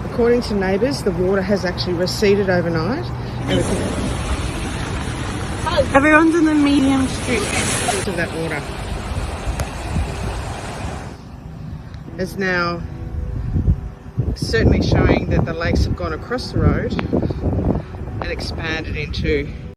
According to neighbours, the water has actually receded overnight. Everyone's in the medium street. To that water is now certainly showing that the lakes have gone across the road and expanded into